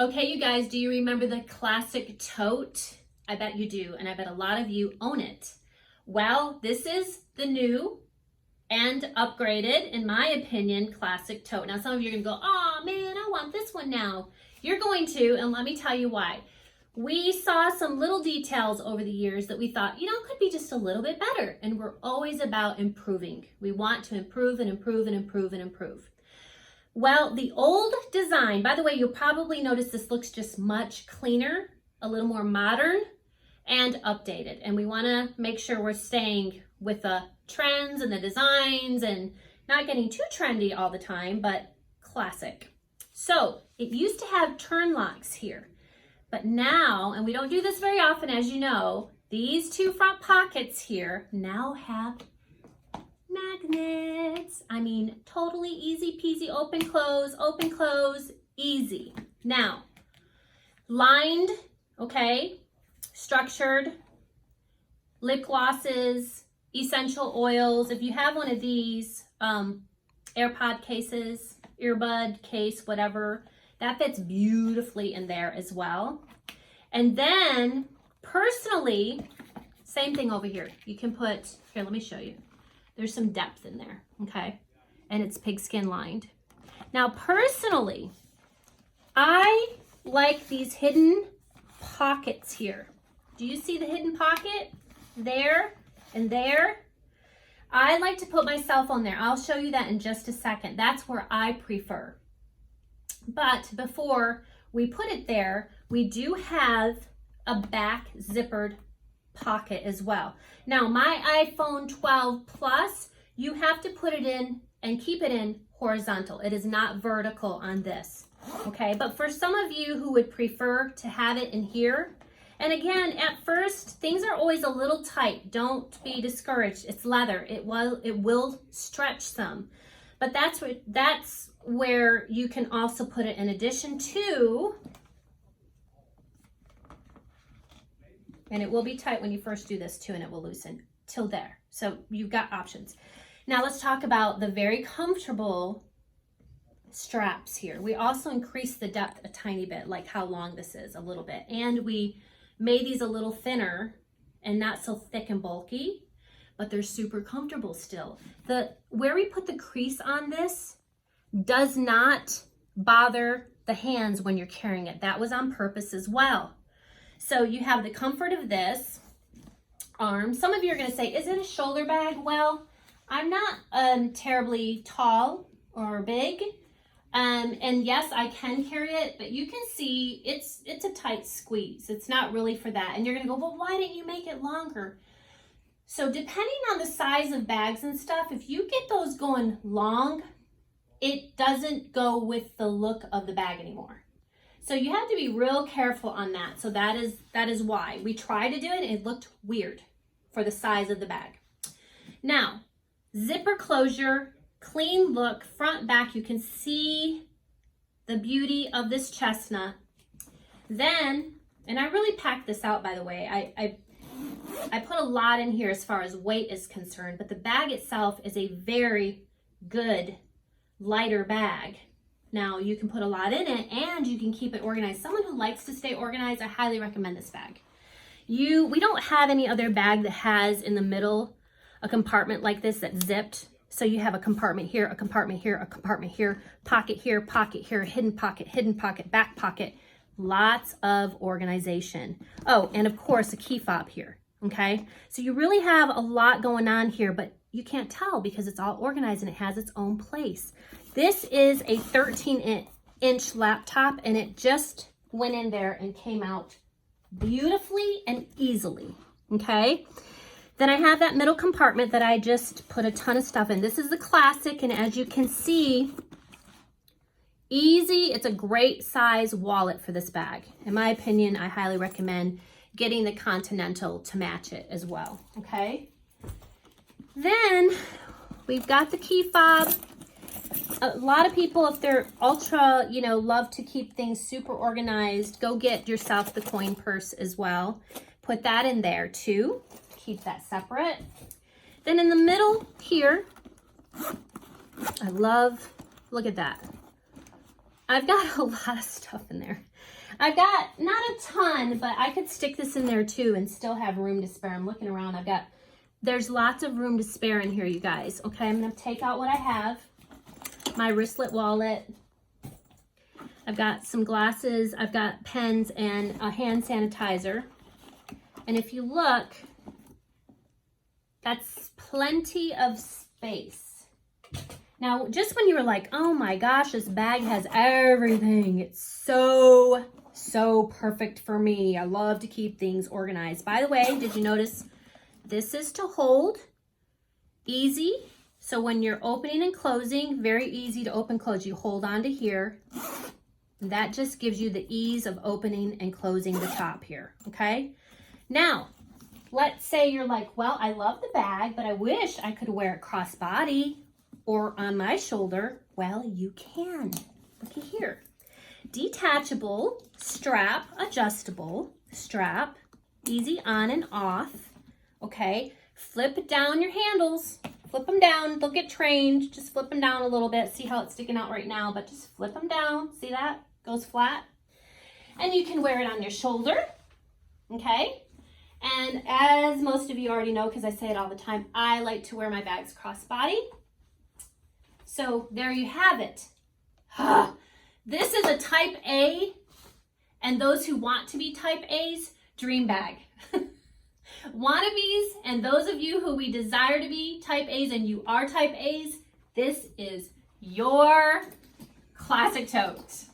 Okay, you guys, do you remember the classic tote? I bet you do, and I bet a lot of you own it. Well, this is the new and upgraded, in my opinion, classic tote. Now, some of you are going to go, oh man, I want this one now. You're going to, and let me tell you why. We saw some little details over the years that we thought, could be just a little bit better. And we're always about improving. We want to improve and improve and improve and improve. Well, the old design, by the way, you'll probably notice this looks just much cleaner, a little more modern and updated. And we want to make sure we're staying with the trends and the designs and not getting too trendy all the time, but classic. So it used to have turn locks here, but now, and we don't do this very often, as you know, these two front pockets here now have magnets. I mean, totally easy peasy, open, close, easy. Now, lined, okay, structured, lip glosses, essential oils. If you have one of these AirPod cases, earbud case, whatever, that fits beautifully in there as well. And then personally, same thing over here. You can put, here, let me show you. There's some depth in there, okay? And it's pigskin lined. Now, personally, I like these hidden pockets here. Do you see the hidden pocket? There and there. I like to put my cell phone there. I'll show you that in just a second. That's where I prefer. But before we put it there, we do have a back zippered pocket as well. Now, my iPhone 12 Plus, you have to put it in and keep it in horizontal. It is not vertical on this, okay? But for some of you who would prefer to have it in here, and again, at first, things are always a little tight. Don't be discouraged. It's leather. It will stretch some. But that's where you can also put it in addition to, and it will be tight when you first do this too, and it will loosen till there. So you've got options. Now let's talk about the very comfortable straps here. We also increased the depth a tiny bit, like how long this is, a little bit. And we made these a little thinner and not so thick and bulky, but they're super comfortable still. Where we put the crease on this does not bother the hands when you're carrying it. That was on purpose as well. So you have the comfort of this arm. Some of you are going to say, is it a shoulder bag? Well, I'm not terribly tall or big. And yes, I can carry it, but you can see it's a tight squeeze. It's not really for that. And you're going to go, well, why didn't you make it longer? So depending on the size of bags and stuff, if you get those going long, it doesn't go with the look of the bag anymore. So you have to be real careful on that. So that is why we tried to do it. It looked weird for the size of the bag. Now, zipper closure, clean look, front, back. You can see the beauty of this chestnut. Then, and I really packed this out, by the way. I put a lot in here as far as weight is concerned, but the bag itself is a very good lighter bag. Now, you can put a lot in it and you can keep it organized. Someone who likes to stay organized, I highly recommend this bag. We don't have any other bag that has in the middle a compartment like this that's zipped. So you have a compartment here, a compartment here, a compartment here, pocket here, hidden pocket, back pocket. Lots of organization. Oh, and of course a key fob here, okay? So you really have a lot going on here, but you can't tell because it's all organized and it has its own place. This is a 13-inch laptop and it just went in there and came out beautifully and easily, okay? Then I have that middle compartment that I just put a ton of stuff in. This is the classic, and as you can see, easy. It's a great size wallet for this bag. In my opinion, I highly recommend getting the Continental to match it as well, okay? Then we've got the key fob. A lot of people, if they're ultra, love to keep things super organized, go get yourself the coin purse as well. Put that in there too. Keep that separate. Then in the middle here, look at that. I've got a lot of stuff in there. I've got not a ton, but I could stick this in there too and still have room to spare. I'm looking around. There's lots of room to spare in here, you guys. Okay, I'm going to take out what I have. My wristlet wallet. I've got some glasses. I've got pens and a hand sanitizer. And if you look, that's plenty of space. Now, just when you were like, oh my gosh, this bag has everything. It's so perfect for me. I love to keep things organized. By the way, did you notice this is to hold? Easy. So when you're opening and closing, very easy to open, close. You hold on to here. That just gives you the ease of opening and closing the top here, okay? Now, let's say you're like, well, I love the bag, but I wish I could wear it crossbody or on my shoulder. Well, you can. Looky here. Detachable strap, adjustable strap, easy on and off, okay? Flip down your handles. Flip them down. They'll get trained. Just flip them down a little bit. See how it's sticking out right now, but just flip them down. See that? Goes flat. And you can wear it on your shoulder, okay? And as most of you already know, because I say it all the time, I like to wear my bags crossbody. So there you have it. This is a type A, and those who want to be type A's, dream bag. Wannabes, and those of you who we desire to be type A's and you are type A's, this is your classic tote.